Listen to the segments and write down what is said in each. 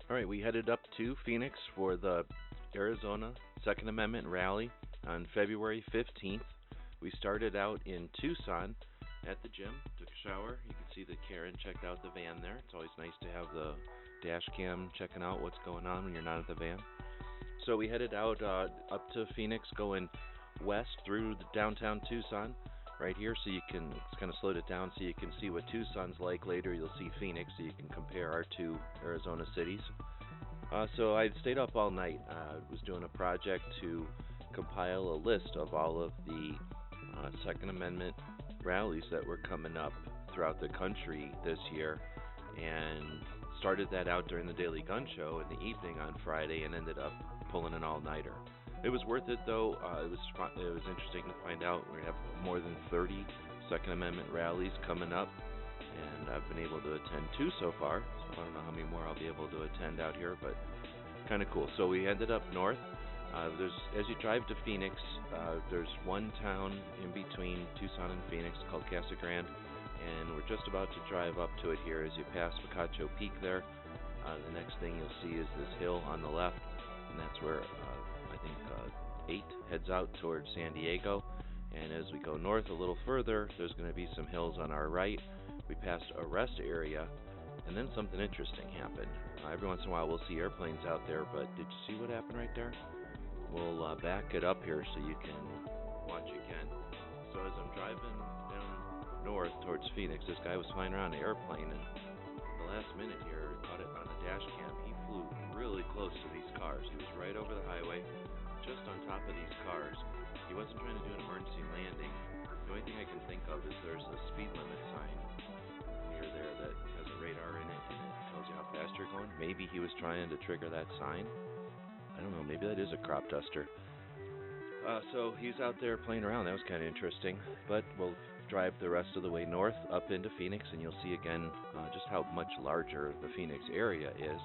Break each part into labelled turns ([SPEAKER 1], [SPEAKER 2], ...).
[SPEAKER 1] All right, we headed up to Phoenix for the Arizona Second Amendment rally on February 15th. We started out in Tucson at the gym, took a shower. You can see that Karen checked out the van there. It's always nice to have the dash cam checking out what's going on when you're not at the van. So we headed out up to Phoenix, going west through the downtown Tucson right here, so you can kind of slowed it down so you can see what Tucson's like. Later you'll see Phoenix, so you can compare our two Arizona cities. So I stayed up all night. Was doing a project to compile a list of all of the Second Amendment rallies that were coming up throughout the country this year, and started that out during the Daily Gun Show in the evening on Friday, and ended up pulling an all-nighter. It was worth it though. It was fun. It was interesting to find out we have more than 30 Second Amendment rallies coming up, and I've been able to attend two so far. So I don't know how many more I'll be able to attend out here, but kind of cool. So we ended up north. As you drive to Phoenix, there's one town in between Tucson and Phoenix called Casa Grande, and we're just about to drive up to it here. As you pass Picacho Peak there, the next thing you'll see is this hill on the left, and that's where I think 8 heads out towards San Diego. And as we go north a little further, there's going to be some hills on our right. We passed a rest area, and then something interesting happened. Every once in a while we'll see airplanes out there, but did you see what happened right there? We'll back it up here so you can watch again. So as I'm driving down north towards Phoenix, this guy was flying around an airplane, and at the last minute here, I caught it on the dash cam. He flew really close to these cars. He was right over the highway, just on top of these cars. He wasn't trying to do an emergency landing. The only thing I can think of is there's a speed limit sign near there that has a radar in it, and it tells you how fast you're going. Maybe he was trying to trigger that sign. I don't know, maybe that is a crop duster. So he's out there playing around. That was kind of interesting. But we'll drive the rest of the way north up into Phoenix, and you'll see again just how much larger the Phoenix area is.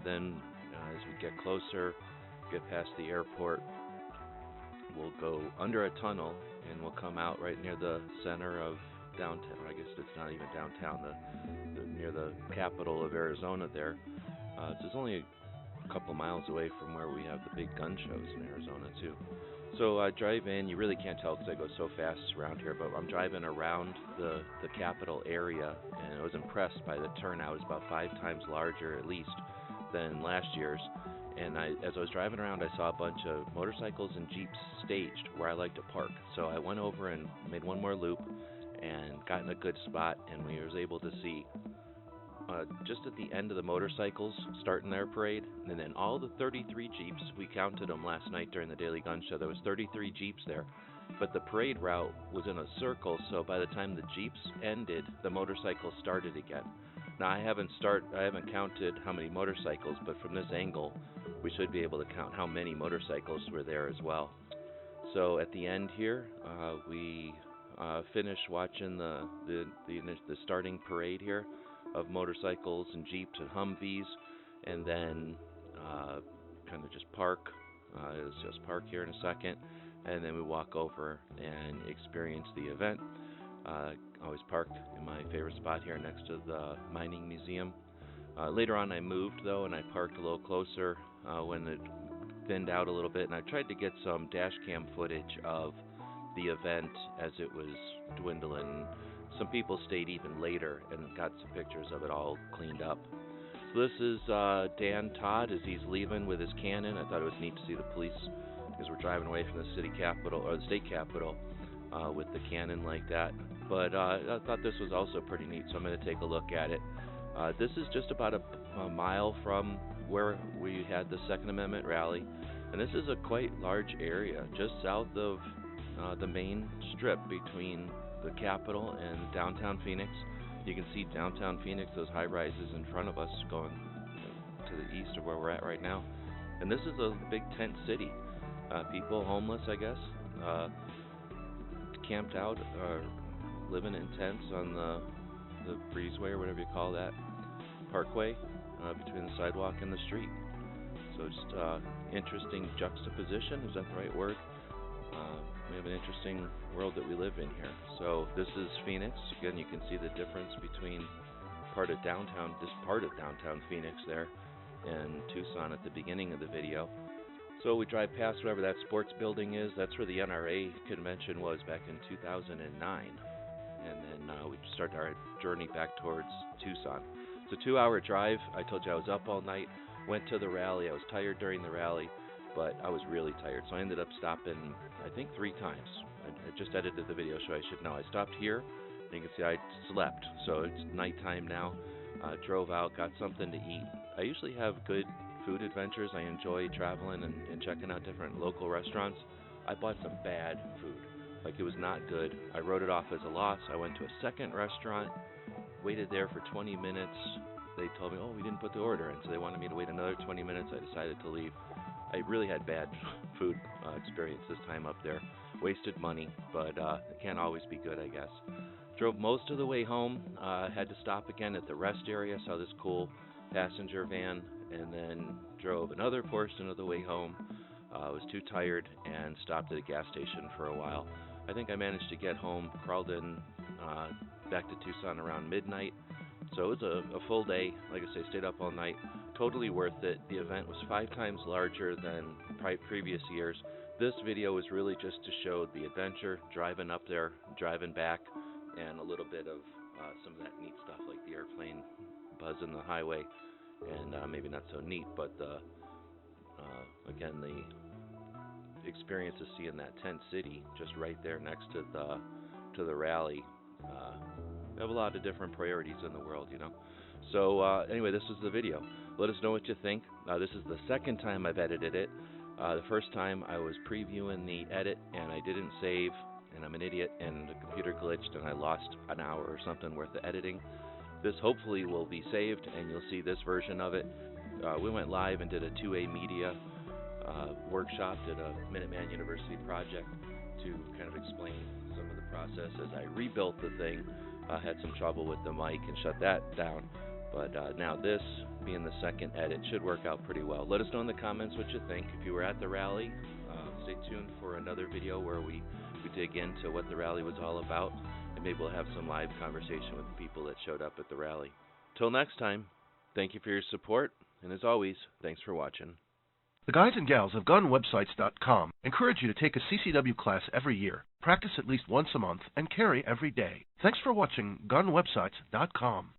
[SPEAKER 1] Then as we get closer, get past the airport, we'll go under a tunnel, and we'll come out right near the center of downtown. I guess it's not even downtown, near the capital of Arizona there. So it's only a couple miles away from where we have the big gun shows in Arizona too. So I drive in. You really can't tell because I go so fast around here, but I'm driving around the capital area, and I was impressed by the turnout. It's about 5 times larger at least than last year's. And as I was driving around, I saw a bunch of motorcycles and Jeeps staged where I like to park. So I went over and made one more loop and got in a good spot, and we was able to see just at the end of the motorcycles starting their parade, and then all the 33 Jeeps, we counted them last night during the Daily Gun Show. There was 33 Jeeps there, but the parade route was in a circle, so by the time the Jeeps ended, the motorcycles started again. Now I haven't counted how many motorcycles, but from this angle, we should be able to count how many motorcycles were there as well. So at the end here, we finished watching the starting parade here of motorcycles and Jeeps and Humvees, and then kind of just park. Let's just park here in a second, and then we walk over and experience the event. Always park in my favorite spot here next to the mining museum. Later on I moved though, and I parked a little closer when it thinned out a little bit, and I tried to get some dash cam footage of the event as it was dwindling. Some people stayed even later and got some pictures of it all cleaned up. So this is Dan Todd as he's leaving with his cannon. I thought it was neat to see the police, because we're driving away from the city capitol or the state capitol with the cannon like that. But I thought this was also pretty neat, so I'm going to take a look at it. This is just about a mile from where we had the Second Amendment rally, and this is a quite large area just south of the main strip between the Capitol and downtown Phoenix. You can see downtown Phoenix, those high rises in front of us going to the east of where we're at right now. And this is a big tent city. People homeless, I guess, camped out or living in tents on the breezeway or whatever you call that, parkway between the sidewalk and the street. So just interesting juxtaposition, is that the right word? We have an interesting world that we live in here. So this is Phoenix. Again, you can see the difference between this part of downtown Phoenix there in Tucson at the beginning of the video. So we drive past whatever that sports building is. That's where the NRA convention was back in 2009. And then we start our journey back towards Tucson. It's a 2-hour drive. I told you I was up all night, went to the rally. I was tired during the rally, but I was really tired. So I ended up stopping, I think, 3 times. I just edited the video, so I should know. I stopped here, and you can see I slept. So it's nighttime now. Drove out, got something to eat. I usually have good food adventures. I enjoy traveling and checking out different local restaurants. I bought some bad food. Like, it was not good. I wrote it off as a loss. I went to a second restaurant, waited there for 20 minutes. They told me, oh, we didn't put the order in, so they wanted me to wait another 20 minutes. I decided to leave. I really had bad food experience this time up there. Wasted money, but it can't always be good, I guess. Drove most of the way home. Had to stop again at the rest area. Saw this cool passenger van, and then drove another portion of the way home. Was too tired and stopped at a gas station for a while. I think I managed to get home, crawled in back to Tucson around midnight. So it was a full day. Like I say, stayed up all night. Totally worth it. The event was 5 times larger than previous years. This video was really just to show the adventure, driving up there, driving back, and a little bit of some of that neat stuff like the airplane buzzing the highway, and maybe not so neat, but again, the experience of seeing that tent city just right there next to the rally. We have a lot of different priorities in the world, you know. So anyway, this was the video. Let us know what you think. This is the second time I've edited it. The first time I was previewing the edit and I didn't save, and I'm an idiot, and the computer glitched and I lost an hour or something worth of editing. This hopefully will be saved and you'll see this version of it. We went live and did a 2A media workshop, did a Minuteman University project to kind of explain some of the process as I rebuilt the thing. Had some trouble with the mic and shut that down. But now this, being the second edit, should work out pretty well. Let us know in the comments what you think. If you were at the rally, stay tuned for another video where we dig into what the rally was all about, and maybe we'll have some live conversation with the people that showed up at the rally. Till next time, thank you for your support, and as always, thanks for watching.
[SPEAKER 2] The guys and gals of GunWebsites.com encourage you to take a CCW class every year, practice at least once a month, and carry every day. Thanks for watching GunWebsites.com.